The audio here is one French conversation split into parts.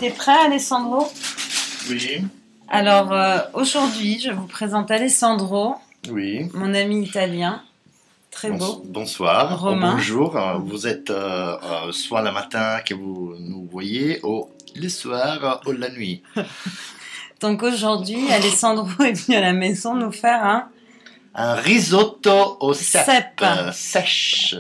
T'es prêt, Alessandro? Oui. Alors, aujourd'hui, je vous présente Alessandro, Oui. mon ami italien, très beau. Bonsoir. Romain. Bonjour. Vous êtes soit le matin que vous nous voyez, ou le soir ou la nuit. Donc aujourd'hui, Alessandro est venu à la maison nous faire Un risotto au cèpe Cèpe. sèche.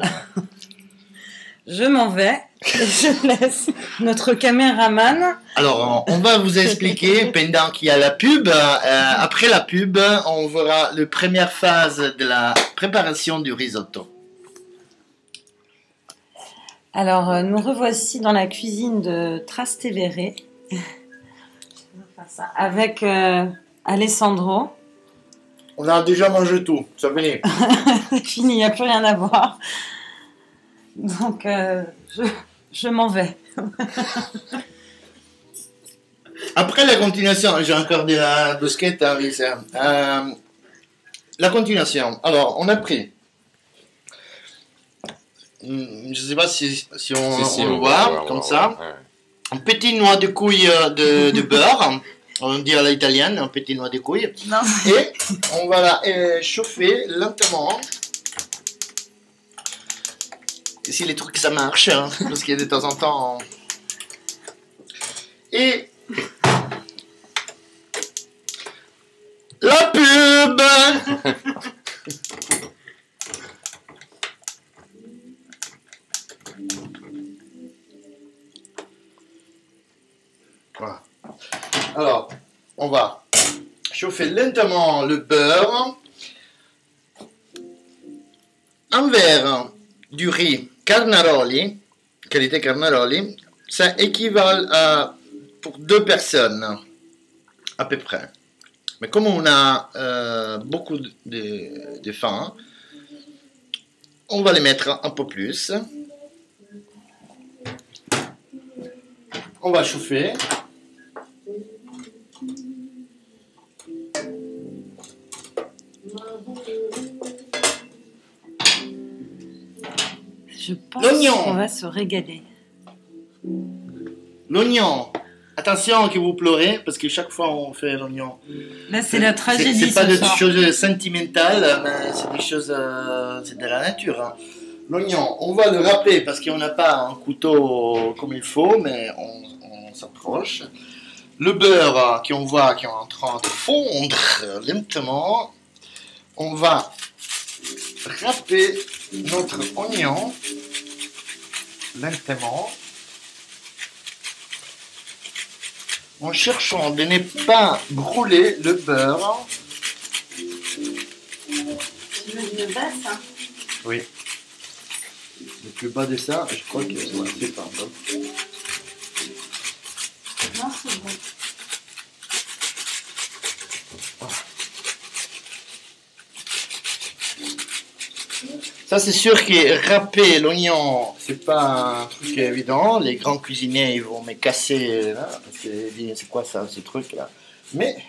Je m'en vais et je laisse notre caméraman. Alors, on va vous expliquer pendant qu'il y a la pub. Après la pub, on verra la première phase de la préparation du risotto. Alors, nous revoici dans la cuisine de Trastevere avec Alessandro. On a déjà mangé tout, ça venait. C'est fini, il n'y a plus rien à voir. Donc, je m'en vais. Après la continuation, j'ai encore de la bouskette à Lisa. La continuation. Alors, on a pris. Je ne sais pas si on le voit comme ça. Ouais. Un petit noix de couille de beurre. On dit à l'italienne, un petit noix de couille. Non. Et on va la chauffer lentement. Et si les trucs ça marche, hein, parce qu'il y a de temps en temps. Et la pub. Voilà. Alors, on va chauffer lentement le beurre. Un verre du riz Carnaroli, qualité Carnaroli, ça équivaut à pour 2 personnes, à peu près. Mais comme on a beaucoup de faim, on va les mettre un peu plus. On va chauffer. Je pense L'oignon. qu'on va se régaler. L'oignon. Attention que vous pleurez, parce que chaque fois on fait l'oignon. Là, c'est la tragédie C'est pas ce des soir. choses sentimentales, mais c'est des choses, c'est de la nature. Hein. L'oignon, on va le râper parce qu'on n'a pas un couteau comme il faut, mais on s'approche. Le beurre qu'on voit qui est en train de fondre lentement, on va râper notre oignon lentement. En cherchant de ne pas brûler le beurre. Tu veux une basse, hein? Oui. Le plus bas de ça, je crois que c'est pas bon. Non, c'est bon. Ça, c'est sûr que râper l'oignon, c'est pas un truc évident. Les grands cuisiniers, ils vont me casser là, parce que c'est quoi ça, ce truc là. Mais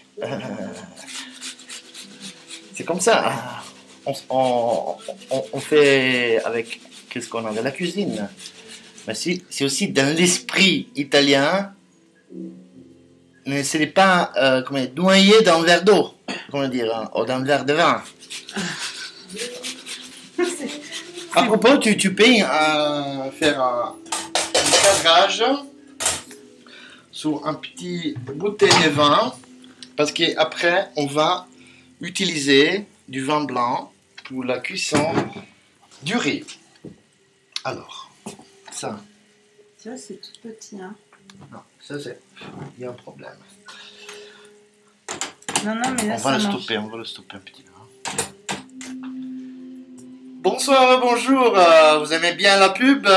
c'est comme ça. On fait avec qu'est-ce qu'on a de la cuisine. Mais c'est aussi dans l'esprit italien. Mais ce n'est pas noyé dans un verre d'eau, comment dire, hein, ou dans un verre de vin. À propos, tu peux faire un cadrage sur un petit bouteille de vin, parce qu'après, on va utiliser du vin blanc pour la cuisson du riz. Alors, ça. Tu vois, c'est tout petit, hein. Non, ça c'est... Il y a un problème. Non, mais là, On ça va le marche. stopper, un petit peu. Bonsoir, bonjour, vous aimez bien la pub?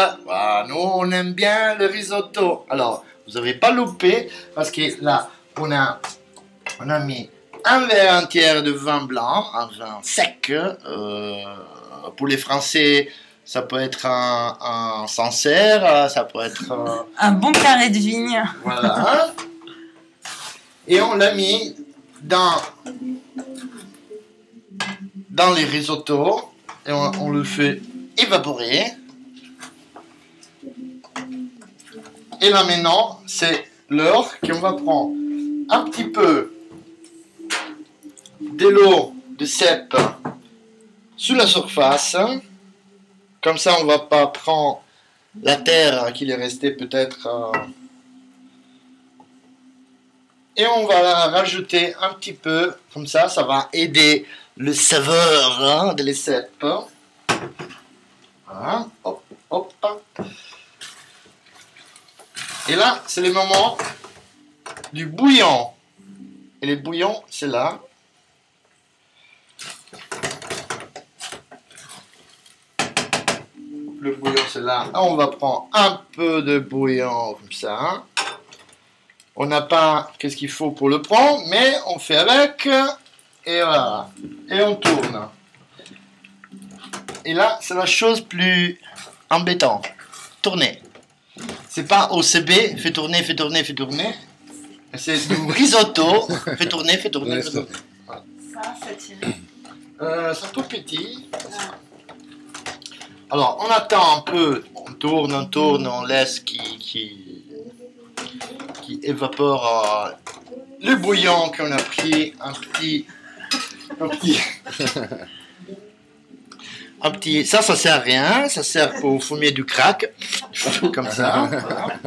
Nous on aime bien le risotto. Alors, vous n'avez pas loupé, parce que là, on a mis un verre entier de vin blanc, un vin sec. Pour les Français, ça peut être un Sancerre, ça peut être... Un bon carré de vigne. Voilà. Et on l'a mis dans les risottos. Et on le fait évaporer. Et là maintenant, c'est l'heure qu'on va prendre un petit peu de l'eau de cèpe sur la surface. Comme ça, on va pas prendre la terre qui est restée peut-être. Et on va la rajouter un petit peu. Comme ça va aider le saveur de les cèpes. Voilà. Hop, hop. Et là, c'est le moment du bouillon. Et le bouillon, c'est là. Le bouillon, c'est là. On va prendre un peu de bouillon comme ça. On n'a pas qu'est-ce qu'il faut pour le prendre, mais on fait avec. Et voilà. Et on tourne. Et là, c'est la chose plus embêtante. Tourner. C'est pas OCB, fait tourner, fait tourner, fait tourner. C'est du risotto, fait tourner, fait tourner, fait tourner. Ça tire. C'est tout petit. Alors, on attend un peu, on tourne, on laisse qui évapore le bouillon qu'on a pris, un petit, ça sert à rien, ça sert pour fumer du crack, comme ça. Voilà.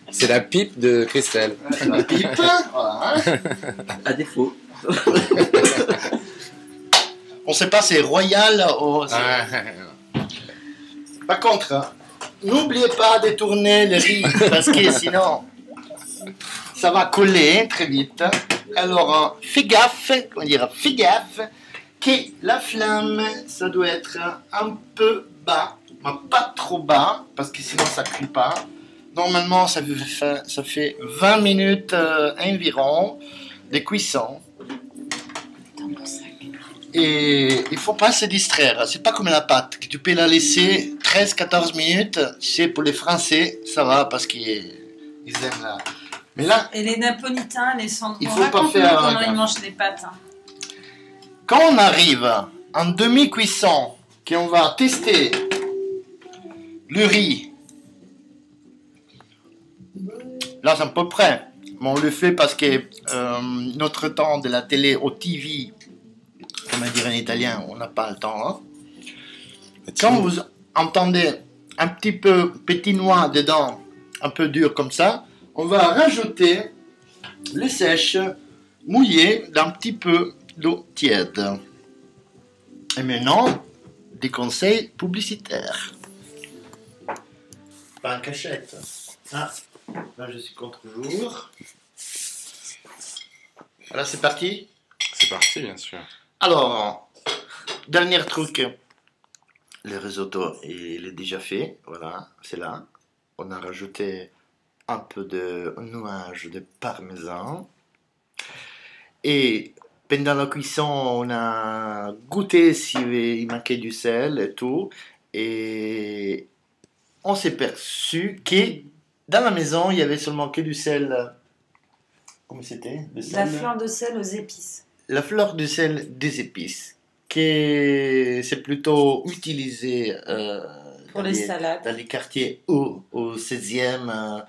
C'est la pipe de Christelle. La pipe, voilà. À défaut. On sait pas c'est royal ou... Par contre, n'oubliez pas de tourner le riz, parce que sinon, ça va coller très vite. Alors, fais gaffe, que la flamme, ça doit être un peu bas, mais pas trop bas, parce que sinon ça cuit pas. Normalement, ça fait 20 minutes environ de cuisson. Et il faut pas se distraire. C'est pas comme la pâte, que tu peux la laisser 13-14 minutes. C'est pour les Français, ça va, parce qu'ils aiment la... Mais là... Et les Napolitains, les Sandro, il faut pas faire comment ils mangent les pâtes. Hein. Quand on arrive en demi-cuisson, qu'on va tester le riz, là c'est à peu près, mais on le fait parce que notre temps de la télé au TV, comment dire en italien, on n'a pas le temps. Hein? Quand vous entendez un petit peu petit noix dedans, un peu dur comme ça, on va rajouter les sèches mouillées d'un petit peu d'eau tiède. Et maintenant, des conseils publicitaires. Pas en cachette. Ah, là je suis contre-jour. Voilà, c'est parti. C'est parti, bien sûr. Alors, dernier truc. Le risotto, il est déjà fait. Voilà, c'est là. On a rajouté un peu de nuage de parmesan. Et pendant la cuisson, on a goûté s'il manquait du sel et tout. Et on s'est perçu que dans la maison, il y avait seulement que du sel. Comment c'était? La fleur de sel aux épices. La fleur de sel des épices, que c'est plutôt utilisé pour les salades. Dans les quartiers au 16e,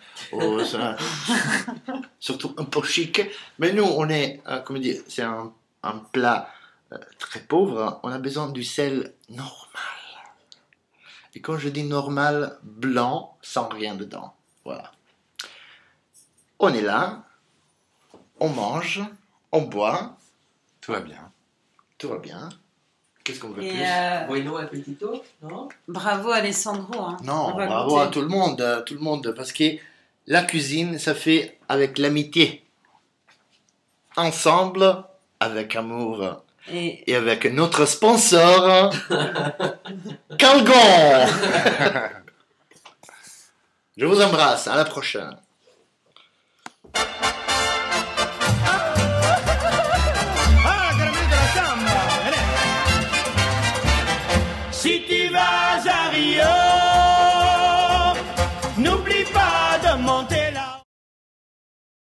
surtout un peu chic. Mais nous, on est, comment dire, c'est un plat très pauvre. On a besoin du sel normal. Et quand je dis normal, blanc, sans rien dedans. Voilà. On est là, on mange, on boit. Tout va bien. Tout va bien. Qu'est-ce qu'on veut Et plus Bueno appetito, non? Bravo Alessandro. Hein. Non, On va bravo goûter. à tout le monde, parce que la cuisine, ça fait avec l'amitié. Ensemble, avec amour. Et avec notre sponsor, Calgon. Je vous embrasse, à la prochaine.